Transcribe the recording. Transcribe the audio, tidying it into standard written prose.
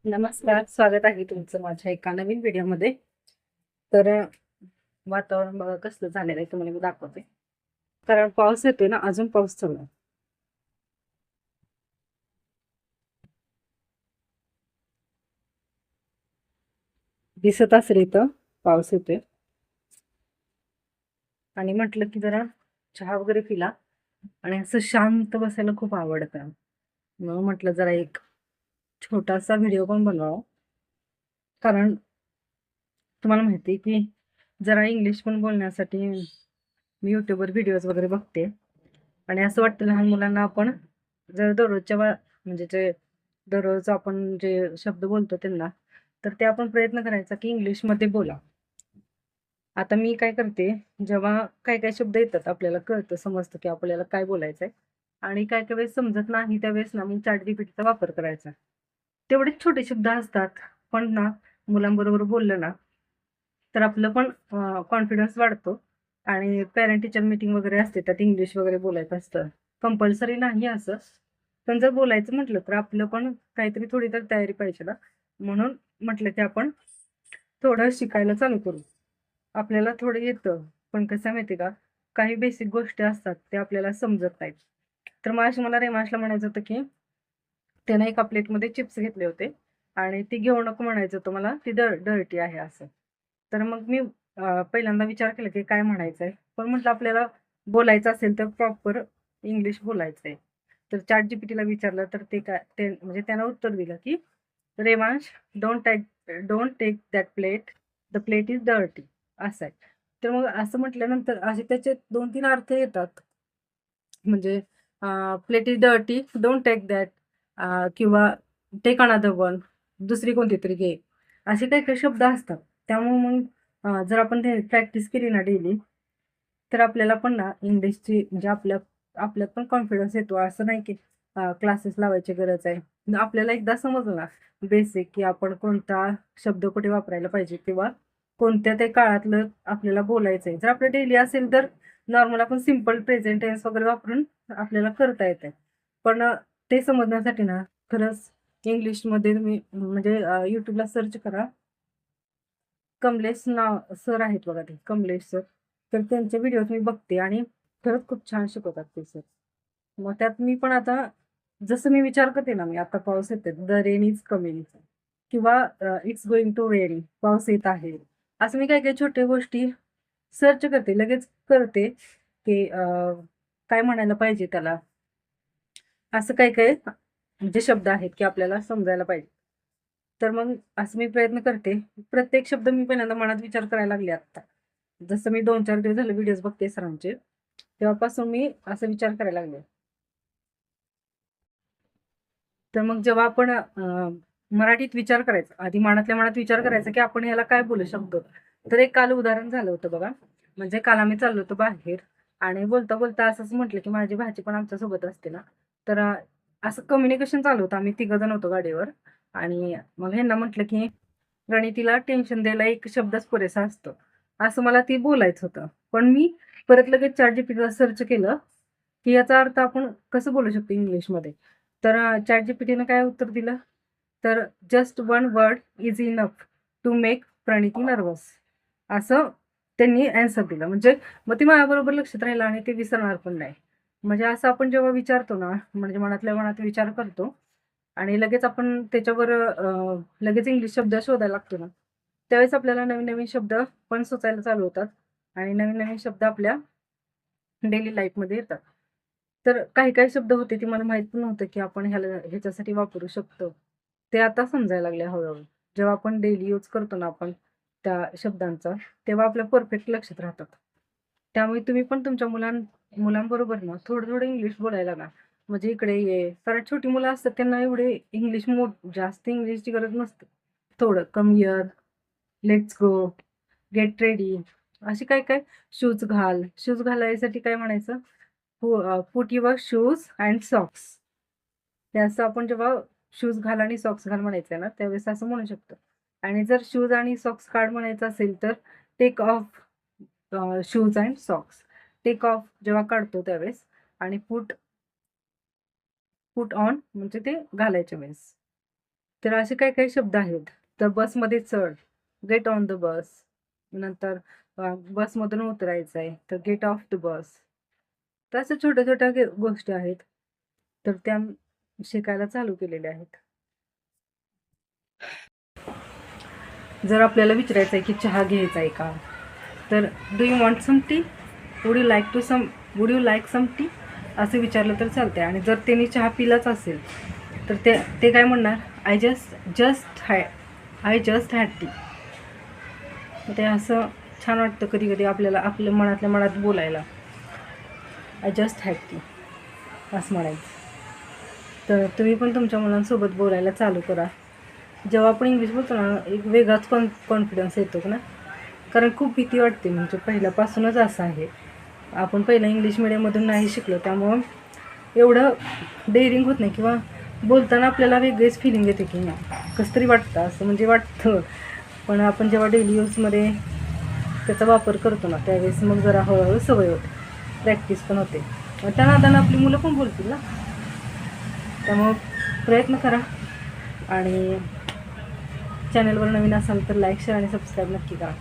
नमस्कार, स्वागत आहे तुमचं माझ्या एका नवीन व्हिडिओमध्ये. तर वातावरण बघा कसलं झालेलं आहे तुम्हाला मी दाखवते. कारण पाऊस येतोय ना, अजून पाऊस चालू आहे. दिसत असेल इथं पाऊस येतोय आणि म्हटलं की जरा चहा वगैरे पिला आणि असं शांत बसायला खूप आवडतं. मग म्हटलं जरा एक छोटासा व्हिडिओ पण बनवावा. कारण तुम्हाला माहिती आहे की जरा इंग्लिश पण बोलण्यासाठी मी YouTubeवर व्हिडिओज वगैरे बघते आणि असं वाटतं लहान मुलांना आपण जर म्हणजे जे दररोज आपण जे शब्द बोलतो त्यांना, तर ते आपण प्रयत्न करायचा की इंग्लिशमध्ये बोला. आता मी काय करते, जेव्हा काही-काही शब्द येतात आपल्याला कळतं, समजतं की आपल्याला काय बोलायचंय आणि काही-काही वेळेस समजत नाही त्यावेळेस ना मी ChatGPTचा वापर करायचा. तेवढेच छोटे शब्द असतात, पण ना मुलांबरोबर बोललं ना, तर आपलं पण कॉन्फिडन्स वाढतो आणि पॅरेंट टीचर मीटिंग वगैरे असते, त्यात इंग्लिश वगैरे बोलायचं असतं. कंपल्सरी नाही असं, पण जर बोलायचं म्हटलं तर आपलं पण काहीतरी थोडी तर तयारी पाहिजे ना, म्हणून म्हटलं की आपण थोडं शिकायला चालू करू. आपल्याला थोडं येतं, पण कसं आहे माहिती आहे का, काही बेसिक गोष्टी असतात त्या आपल्याला समजत नाहीत. तर मगाशी मला रेवांशला म्हणायचं होतं की त्यानं एका प्लेटमध्ये चिप्स घेतले होते आणि ती घेऊ नको म्हणायचं होतं मला, ती डर्टी आहे असं. तर मग मी पहिल्यांदा विचार केला की काय म्हणायचंय? पण म्हटलं आपल्याला बोलायचं असेल तर प्रॉपर इंग्लिश बोलायचंय. तर ChatGPTला विचारलं तर ते म्हणजे त्यानं उत्तर दिलं की "Revansh, don't take that plate. The plate is dirty." असं आहे. तर मग असं म्हटल्यानंतर असे त्याचे 2-3 अर्थ येतात. म्हणजे plate is dirty, don't take that किंवा टेक अनदर वन, दुसरी कोणती तरी घे. असे काही-काही शब्द असतात. त्यामुळे मग जर आपण ते प्रॅक्टिस केली ना डेली, तर आपल्याला पण ना इंग्लिशची म्हणजे आपल्यात पण कॉन्फिडन्स येतो. असं नाही की क्लासेस लावायची गरज आहे. आपल्याला एकदा समजलं ना बेसिक की आपण कोणता शब्द कुठे वापरायला पाहिजे किंवा कोणत्या त्या काळातलं आपल्याला बोलायचंय. जर आपलं डेली असेल तर नॉर्मल आपण सिंपल प्रेझेंट टेन्स वगैरे वापरून आपल्याला करता येतंय. पण ते समजण्यासाठी ना खरंच इंग्लिशमध्ये तुम्ही म्हणजे YouTubeला सर्च करा. कमलेश नाव सर आहेत बघा ते कमलेश सर. तर त्यांचे व्हिडिओज मी बघते आणि खरंच खूप छान शिकवतात ते सर. मग त्यात मी पण आता जसं मी विचार करते ना, मी आता पाऊस येतोय, द रेन इज कमिंग किंवा इट्स गोइंग टू रेन, पाऊस येत आहे. असं मी काही-काही छोट्या गोष्टी सर्च करते, लगेच करते, की काय म्हणायला पाहिजे त्याला. असं काही-काही म्हणजे शब्द आहेत, की आपल्याला समजायला पाहिजे. तर मग असं मी प्रयत्न करते. प्रत्येक शब्द मी पहिल्यांदा मनात विचार करायला लागले आता. जसं मी 2-4 दिवस झाले व्हिडिओज बघते सरांचे, तेव्हापासून मी असा विचार करायला लागले. तर मग जेव्हा आपण मराठीत विचार करायचा, आधी मनातल्या मनात विचार करायचा, की आपण ह्याला काय बोलू शकतो. तर एक काल उदाहरण झालं होतं बघा. म्हणजे काल आम्ही चाललो होतो बाहेर आणि बोलता-बोलता असंच म्हटलं, की माझी भाची पण आमच्यासोबत असते ना, तर असं कम्युनिकेशन चालू होतं. आम्ही तिघं जण होतो गाडीवर आणि मग ह्यांना म्हटलं, की "प्रणितीला टेन्शन द्यायला एक शब्दच पुरेसा असतो." असं मला ती बोलायचं होतं. पण मी परत लगेच ChatGPTला सर्च केलं, की याचा अर्थ आपण कसं बोलू शकतो इंग्लिशमध्ये. तर ChatGPTनं काय उत्तर दिलं, तर "just one word is enough to make Praniti nervous." असं त्यांनी ॲन्सर दिलं. म्हणजे मग ते माझ्याबरोबर लक्षात राहिलं आणि ते विसरणार पण नाही. म्हणजे असं आपण जेव्हा विचारतो ना, म्हणजे मनातल्या मनात विचार करतो आणि लगेच आपण त्याच्यावर लगेच इंग्लिश शब्द शोधायला लागतो ना, त्यावेळेस आपल्याला नवीन-नवीन शब्द पण सुचायला चालू होतात आणि नवीन-नवीन शब्द आपल्या डेली लाईफमध्ये येतात. तर काही-काही शब्द होते ते मला माहीत पण नव्हतं, की आपण ह्याच्यासाठी वापरू शकतो. ते आता समजायला लागले हळू जेव्हा आपण डेली यूज करतो ना आपण त्या शब्दांचा, तेव्हा आपल्या परफेक्ट लक्षात राहतात. त्यामुळे तुम्ही पण तुमच्या मुलांबरोबर ना थोडं-थोडं इंग्लिश बोलायला लागा. म्हणजे इकडे ये. कारण छोटी मुलं असतात त्यांना एवढे जास्त इंग्लिशची गरज नसते. थोडं come here, let's go, get ready असे काय-काय शूज घाल. शूज घालायसाठी काय म्हणायचं? Put your shoes and socks. ते असं आपण जेव्हा शूज घाल आणि सॉक्स घाल म्हणायचं ना, त्यावेळेस असं म्हणू शकतो. आणि जर शूज आणि सॉक्स काढ म्हणायचं असेल, तर take off shoes and socks. Take off जेव्हा काढतो त्यावेळेस आणि पुट पुट ऑन म्हणजे ते घालायच्या वेळेस. तर असे काही काही शब्द आहेत. तर बसमध्ये चढ, गेट ऑन द बस. नंतर बसमधून उतरायचं आहे, तर गेट ऑफ द बस. तर अशा छोट्या-छोट्या गोष्टी आहेत. तर त्या शिकायला चालू केलेल्या आहेत. जर आपल्याला विचारायचं आहे की चहा घ्यायचा आहे का? तर do you want some tea? Would you like some tea? असं विचारलं तर चालतंय. आणि जर त्यांनी चहा पिलाच असेल तर ते काय म्हणणार? I just had T. ते असं छान वाटतं कधी-कधी आपल्याला आपल्या मनातल्या मनात बोलायला. आय जस्ट हॅड टी असं म्हणायचं. तर तुम्ही पण तुमच्या मुलांसोबत बोलायला चालू करा. जेव्हा आपण इंग्लिश बोलतो ना, एक वेगळाच कॉन्फिडन्स येतो ना, कारण खूप भीती वाटते. म्हणजे पहिल्यापासूनच असं आहे. आपण पहिलं इंग्लिश मिडियममधून नाही शिकलो, त्यामुळं एवढं डेअरिंग होत नाही किंवा बोलताना आपल्याला वेगळीच फिलिंग येते की कसं तरी वाटतं, असं म्हणजे वाटतं. पण आपण जेव्हा डेली यूजमध्ये त्याचा वापर करतो ना, त्यावेळेस मग जरा हळूहळू सवय होते, प्रॅक्टिस पण होते. त्या नादानं आपली मुलं पण बोलतील ना. त्यामुळं प्रयत्न करा. आणि चॅनलवर नवीन असाल तर लाईक, शेअर आणि सबस्क्राईब नक्की करा.